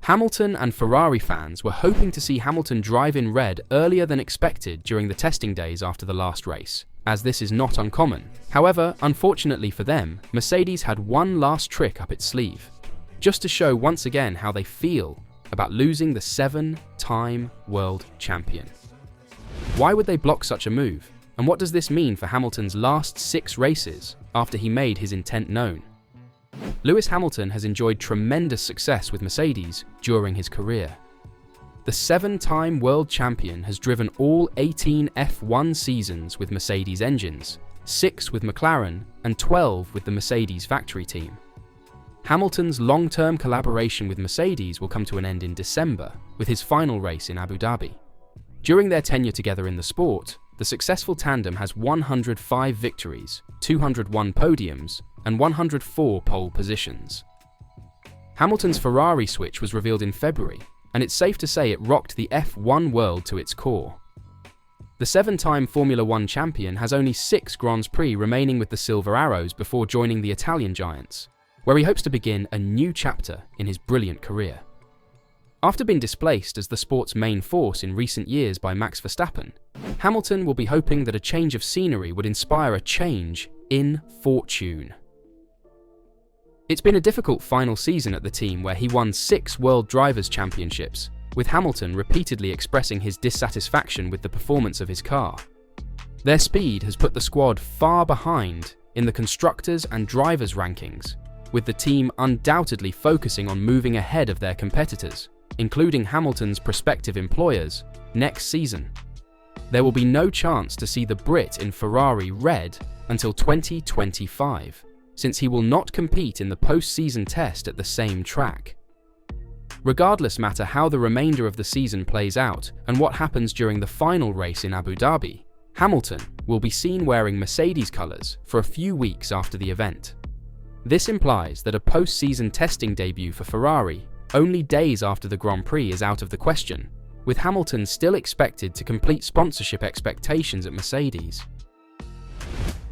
Hamilton and Ferrari fans were hoping to see Hamilton drive in red earlier than expected during the testing days after the last race, as this is not uncommon. However, unfortunately for them, Mercedes had one last trick up its sleeve, just to show once again how they feel about losing the 7-time world champion. Why would they block such a move, and what does this mean for Hamilton's last 6 races after he made his intent known? Lewis Hamilton has enjoyed tremendous success with Mercedes during his career. The 7-time world champion has driven all 18 F1 seasons with Mercedes engines, 6 with McLaren and 12 with the Mercedes factory team. Hamilton's long-term collaboration with Mercedes will come to an end in December with his final race in Abu Dhabi. During their tenure together in the sport, the successful tandem has 105 victories, 201 podiums, and 104 pole positions. Hamilton's Ferrari switch was revealed in February, and it's safe to say it rocked the F1 world to its core. The 7-time Formula One champion has only 6 Grands Prix remaining with the Silver Arrows before joining the Italian giants, where he hopes to begin a new chapter in his brilliant career. After being displaced as the sport's main force in recent years by Max Verstappen, Hamilton will be hoping that a change of scenery would inspire a change in fortune. It's been a difficult final season at the team where he won 6 World Drivers' Championships, with Hamilton repeatedly expressing his dissatisfaction with the performance of his car. Their speed has put the squad far behind in the constructors' and drivers' rankings, with the team undoubtedly focusing on moving ahead of their competitors, including Hamilton's prospective employers, next season. There will be no chance to see the Brit in Ferrari red until 2025. Since he will not compete in the postseason test at the same track. Regardless matter how the remainder of the season plays out and what happens during the final race in Abu Dhabi, Hamilton will be seen wearing Mercedes colours for a few weeks after the event. This implies that a postseason testing debut for Ferrari only days after the Grand Prix is out of the question, with Hamilton still expected to complete sponsorship expectations at Mercedes.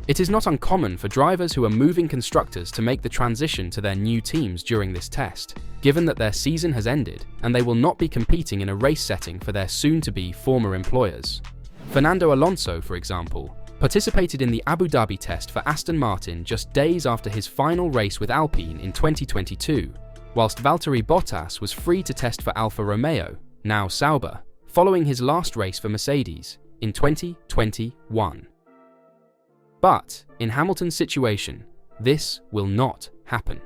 It is not uncommon for drivers who are moving constructors to make the transition to their new teams during this test, given that their season has ended and they will not be competing in a race setting for their soon-to-be former employers. Fernando Alonso, for example, participated in the Abu Dhabi test for Aston Martin just days after his final race with Alpine in 2022, whilst Valtteri Bottas was free to test for Alfa Romeo, now Sauber, following his last race for Mercedes in 2021. But, in Hamilton's situation, this will not happen.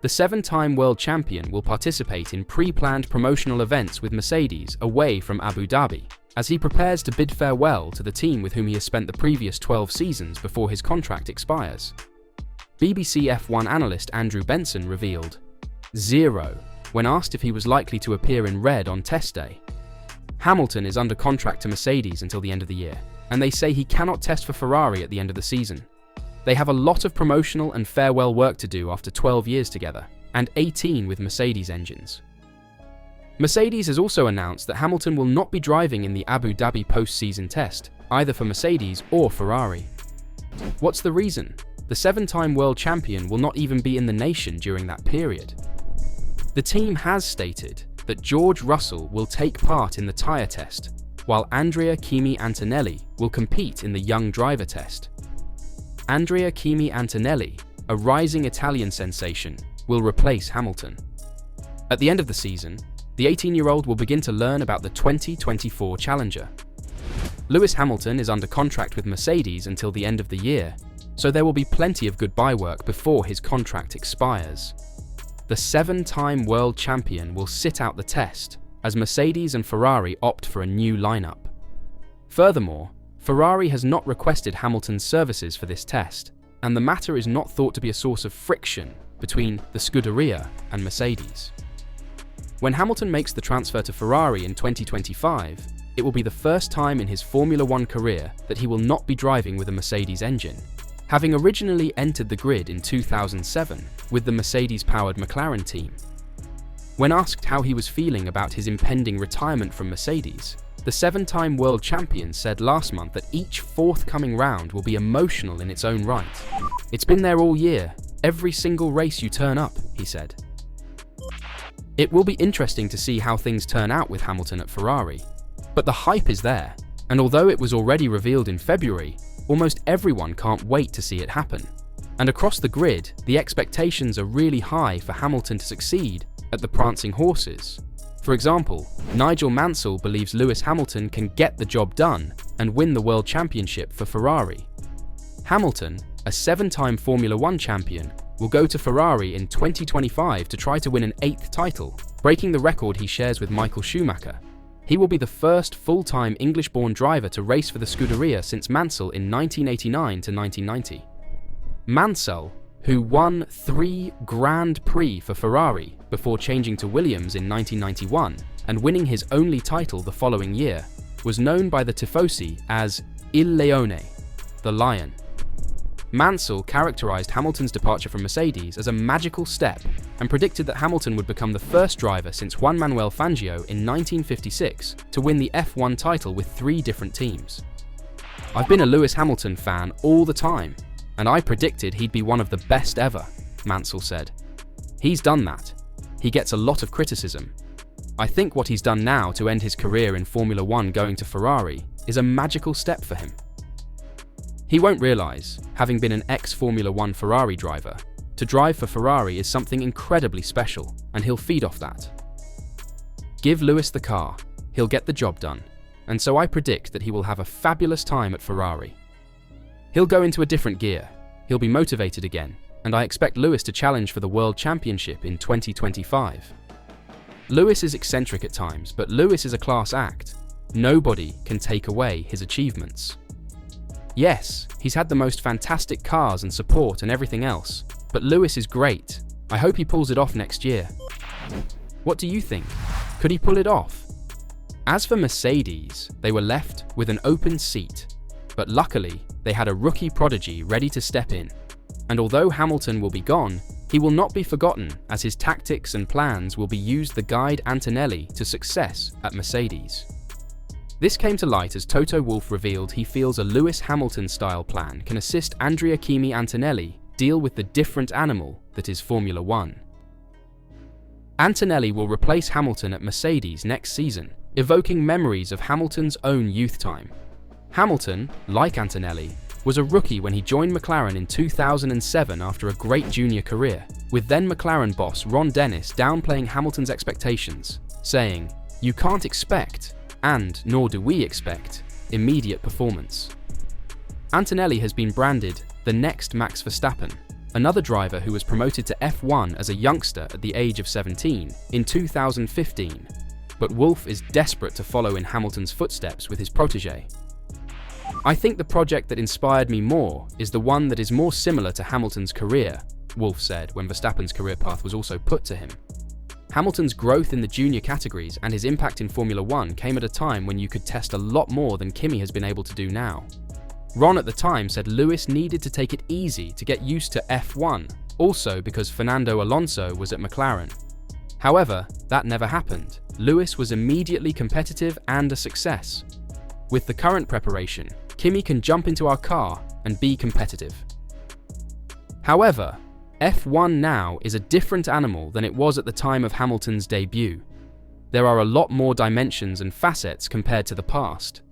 The 7-time world champion will participate in pre-planned promotional events with Mercedes away from Abu Dhabi, as he prepares to bid farewell to the team with whom he has spent the previous 12 seasons before his contract expires. BBC F1 analyst Andrew Benson revealed, 0, when asked if he was likely to appear in red on test day. Hamilton is under contract to Mercedes until the end of the year, and they say he cannot test for Ferrari at the end of the season. They have a lot of promotional and farewell work to do after 12 years together, and 18 with Mercedes engines. Mercedes has also announced that Hamilton will not be driving in the Abu Dhabi post-season test, either for Mercedes or Ferrari. What's the reason? The 7-time world champion will not even be in the nation during that period. The team has stated that George Russell will take part in the tyre test, while Andrea Kimi Antonelli will compete in the young driver test. Andrea Kimi Antonelli, a rising Italian sensation, will replace Hamilton. At the end of the season, the 18-year-old will begin to learn about the 2024 Challenger. Lewis Hamilton is under contract with Mercedes until the end of the year, so there will be plenty of goodbye work before his contract expires. The 7-time world champion will sit out the test, as Mercedes and Ferrari opt for a new lineup. Furthermore, Ferrari has not requested Hamilton's services for this test, and the matter is not thought to be a source of friction between the Scuderia and Mercedes. When Hamilton makes the transfer to Ferrari in 2025, it will be the first time in his Formula One career that he will not be driving with a Mercedes engine, having originally entered the grid in 2007 with the Mercedes-powered McLaren team. When asked how he was feeling about his impending retirement from Mercedes, the 7-time world champion said last month that each forthcoming round will be emotional in its own right. "It's been there all year, every single race you turn up," he said. It will be interesting to see how things turn out with Hamilton at Ferrari. But the hype is there, and although it was already revealed in February, almost everyone can't wait to see it happen. And across the grid, the expectations are really high for Hamilton to succeed at the prancing horses. For example, Nigel Mansell believes Lewis Hamilton can get the job done and win the World Championship for Ferrari. Hamilton, a 7-time Formula One champion, will go to Ferrari in 2025 to try to win an 8th title, breaking the record he shares with Michael Schumacher. He will be the first full-time English-born driver to race for the Scuderia since Mansell in 1989 to 1990. Mansell, who won 3 Grand Prix for Ferrari before changing to Williams in 1991 and winning his only title the following year, was known by the Tifosi as Il Leone, the Lion. Mansell characterized Hamilton's departure from Mercedes as a magical step and predicted that Hamilton would become the first driver since Juan Manuel Fangio in 1956 to win the F1 title with 3 different teams. "I've been a Lewis Hamilton fan all the time, and I predicted he'd be one of the best ever," Mansell said. "He's done that. He gets a lot of criticism. I think what he's done now to end his career in Formula One going to Ferrari is a magical step for him." He won't realize, having been an ex-Formula One Ferrari driver, to drive for Ferrari is something incredibly special, and he'll feed off that. Give Lewis the car, he'll get the job done, and so I predict that he will have a fabulous time at Ferrari. He'll go into a different gear, he'll be motivated again, and I expect Lewis to challenge for the World Championship in 2025. Lewis is eccentric at times, but Lewis is a class act. Nobody can take away his achievements. Yes, he's had the most fantastic cars and support and everything else, but Lewis is great. I hope he pulls it off next year. What do you think? Could he pull it off? As for Mercedes, they were left with an open seat, but luckily they had a rookie prodigy ready to step in. And although Hamilton will be gone, he will not be forgotten as his tactics and plans will be used to guide Antonelli to success at Mercedes. This came to light as Toto Wolff revealed he feels a Lewis Hamilton-style plan can assist Andrea Kimi Antonelli deal with the different animal that is Formula One. Antonelli will replace Hamilton at Mercedes next season, evoking memories of Hamilton's own youth time. Hamilton, like Antonelli, was a rookie when he joined McLaren in 2007 after a great junior career, with then McLaren boss Ron Dennis downplaying Hamilton's expectations, saying, "You can't expect, and nor do we expect, immediate performance." Antonelli has been branded the next Max Verstappen, another driver who was promoted to F1 as a youngster at the age of 17 in 2015, but Wolff is desperate to follow in Hamilton's footsteps with his protege. "I think the project that inspired me more is the one that is more similar to Hamilton's career," Wolff said when Verstappen's career path was also put to him. Hamilton's growth in the junior categories and his impact in Formula One came at a time when you could test a lot more than Kimi has been able to do now. Ron at the time said Lewis needed to take it easy to get used to F1, also because Fernando Alonso was at McLaren. However, that never happened. Lewis was immediately competitive and a success. With the current preparation, Kimi can jump into our car and be competitive. However, F1 now is a different animal than it was at the time of Hamilton's debut. There are a lot more dimensions and facets compared to the past.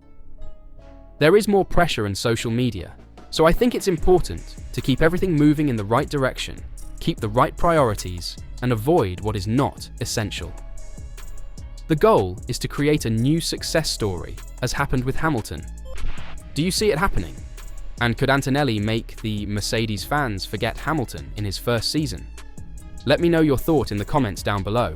There is more pressure in social media, so I think it's important to keep everything moving in the right direction, keep the right priorities, and avoid what is not essential. The goal is to create a new success story, as happened with Hamilton. Do you see it happening? And could Antonelli make the Mercedes fans forget Hamilton in his first season? Let me know your thought in the comments down below.